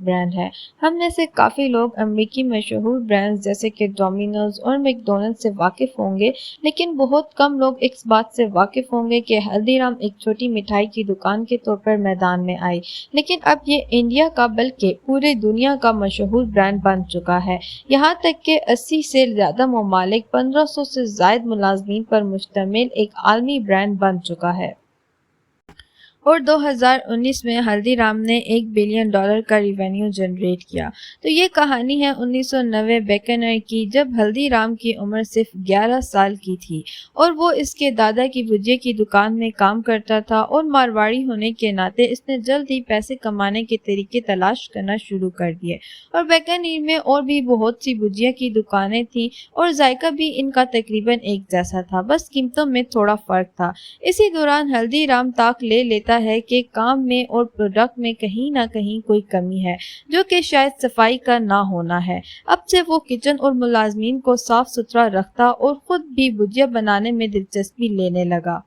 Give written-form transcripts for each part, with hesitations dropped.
Brand ہے۔ ہم میں سے کافی لوگ امریکی مشہور برانڈز جیسے کہ ڈومینوز اور میک ڈونلڈ سے واقف ہوں گے، لیکن بہت کم لوگ اس بات سے واقف ہوں گے کہ ہلدی رام ایک چھوٹی مٹھائی کی دکان کے طور پر میدان میں آئی، لیکن اب یہ انڈیا کا بلکہ پورے دنیا کا مشہور برانڈ بن چکا ہے۔ یہاں تک کہ 80 سے زیادہ ممالک، 1500 سے زائد ملازمین پر مشتمل ایک عالمی برانڈ بن چکا ہے۔ اور 2019 میں ہلدی رام نے $1 بلین کا ریونیو جنریٹ کیا۔ تو یہ کہانی ہے 1990 بیکانیر کی، جب ہلدی رام کی عمر صرف 11 سال کی تھی اور وہ اس کے دادا کی بھجیا کی دکان میں کام کرتا تھا، اور مارواڑی ہونے کے ناطے اس نے جلد ہی پیسے کمانے کے طریقے تلاش کرنا شروع کر دیے۔ اور بیکانیر میں اور بھی بہت سی بھجیا کی دکانیں تھیں اور ذائقہ بھی ان کا تقریباً ایک جیسا تھا، بس قیمتوں میں تھوڑا فرق تھا۔ اسی دوران ہلدی رام طاق لے لیتا ہے کہ کام میں اور پروڈکٹ میں کہیں نہ کہیں کوئی کمی ہے، جو کہ شاید صفائی کا نہ ہونا ہے۔ اب سے وہ کچن اور ملازمین کو صاف ستھرا رکھتا اور خود بھی بھجیا بنانے میں دلچسپی لینے لگا۔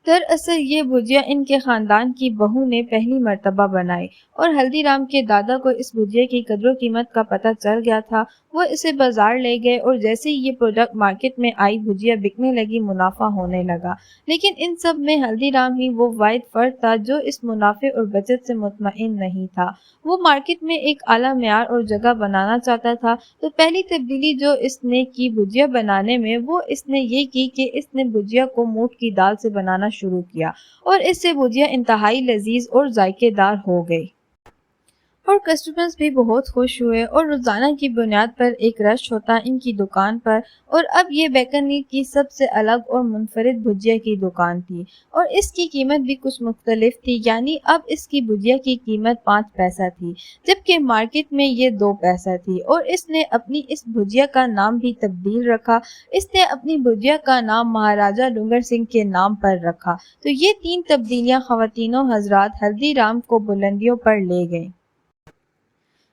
دراصل یہ بھجیا ان کے خاندان کی بہو نے پہلی مرتبہ بنائی، اور ہلدی رام کے دادا کو اس بھجیا کی قدر و قیمت کا پتہ چل گیا تھا۔ وہ اسے بازار لے گئے اور جیسے ہی یہ پروڈکٹ مارکیٹ میں آئی، بھجیا بکنے لگی، منافع ہونے لگا۔ لیکن ان سب میں ہلدی رام ہی وہ واحد فرد تھا جو اس منافع اور بچت سے مطمئن نہیں تھا۔ وہ مارکیٹ میں ایک اعلیٰ معیار اور جگہ بنانا چاہتا تھا۔ تو پہلی تبدیلی جو اس نے کی بھجیا بنانے میں، وہ اس نے یہ کی کہ اس نے بھجیا کو موٹ کی دال سے بنانا شروع کیا، اور اس سے بھجیا انتہائی لذیذ اور ذائقے دار ہو گئی۔ اور کسٹمرز بھی بہت خوش ہوئے، اور روزانہ کی بنیاد پر ایک رش ہوتا ان کی دکان پر۔ اور اب یہ بیکانیر کی سب سے الگ اور منفرد بھجیا کی دکان تھی، اور اس کی قیمت بھی کچھ مختلف تھی، یعنی اب اس کی بھجیا کی قیمت 5 پیسہ تھی، جبکہ مارکیٹ میں یہ 2 پیسہ تھی۔ اور اس نے اپنی اس بھجیا کا نام بھی تبدیل رکھا۔ اس نے اپنی بھجیا کا نام مہاراجہ ڈونگر سنگھ کے نام پر رکھا۔ تو یہ 3 تبدیلیاں خواتین و حضرات ہلدی رام کو بلندیوں پر لے گئیں۔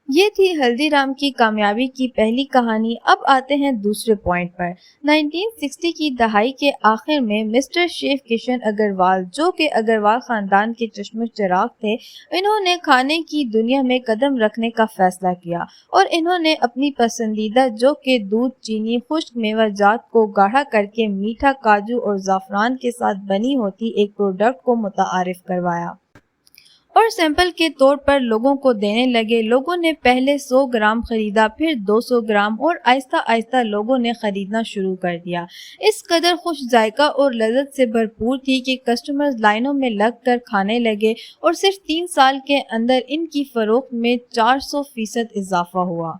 یہ تھی ہلدی رام کی کامیابی کی پہلی کہانی۔ اب آتے ہیں دوسرے پوائنٹ پر۔ 1960 کی دہائی کے آخر میں مسٹر شیف کشن اگروال، جو کہ اگروال خاندان کے چشم و چراغ تھے، انہوں نے کھانے کی دنیا میں قدم رکھنے کا فیصلہ کیا، اور انہوں نے اپنی پسندیدہ، جو کہ دودھ، چینی، خشک میوہ جات کو گاڑھا کر کے میٹھا، کاجو اور زعفران کے ساتھ بنی ہوتی ایک پروڈکٹ کو متعارف کروایا، اور سیمپل کے طور پر لوگوں کو دینے لگے۔ لوگوں نے پہلے 100 گرام خریدا، پھر 200 گرام، اور آہستہ آہستہ لوگوں نے خریدنا شروع کر دیا۔ اس قدر خوش ذائقہ اور لذت سے بھرپور تھی کہ کسٹمرز لائنوں میں لگ کر کھانے لگے، اور صرف 3 سال کے اندر ان کی فروخت میں 400% اضافہ ہوا۔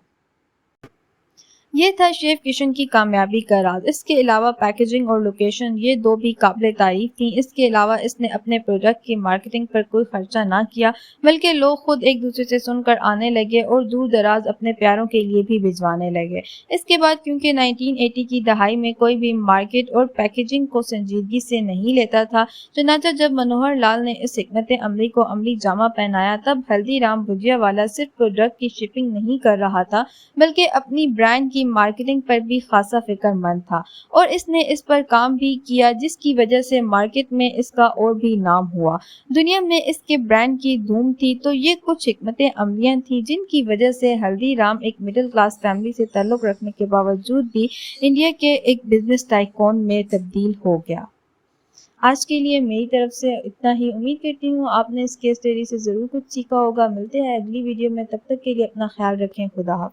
یہ تھا شیف کشن کی کامیابی کا راز۔ اس کے علاوہ پیکیجنگ اور لوکیشن، یہ 2 بھی قابل تعریف تھیں۔ اس کے علاوہ اس نے اپنے پروڈکٹ کی مارکیٹنگ پر کوئی خرچہ نہ کیا، بلکہ لوگ خود ایک دوسرے سے سن کر آنے لگے اور دور دراز اپنے پیاروں کے لیے بھی بھجوانے لگے۔ اس کے بعد کیونکہ 1980 کی دہائی میں کوئی بھی مارکیٹ اور پیکیجنگ کو سنجیدگی سے نہیں لیتا تھا، چنانچہ جب منوہر لال نے اس حکمت عملی کو عملی جامہ پہنایا، تب ہلدی رام بھجیا والا صرف پروڈکٹ کی شپنگ نہیں کر رہا تھا، بلکہ اپنی برانڈ کی مارکیٹنگ پر بھی خاصا فکر مند تھا، اور اس نے اس پر کام بھی کیا، جس کی وجہ سے مارکیٹ میں اس کا اور بھی نام ہوا۔ دنیا میں اس کے برانڈ کی دھوم تھی۔ تو یہ کچھ حکمت عملیاں تھیں جن کی وجہ سے ہلدی رام ایک مڈل کلاس فیملی سے تعلق رکھنے کے باوجود بھی انڈیا کے ایک بزنس ٹائکون میں تبدیل ہو گیا۔ آج کے لیے میری طرف سے اتنا ہی۔ امید کرتی ہوں آپ نے اس کیس اسٹڈی سے ضرور کچھ سیکھا ہوگا۔ ملتے ہیں اگلی ویڈیو میں، تب تک کے لیے اپنا خیال رکھیں۔ خدا حافظ۔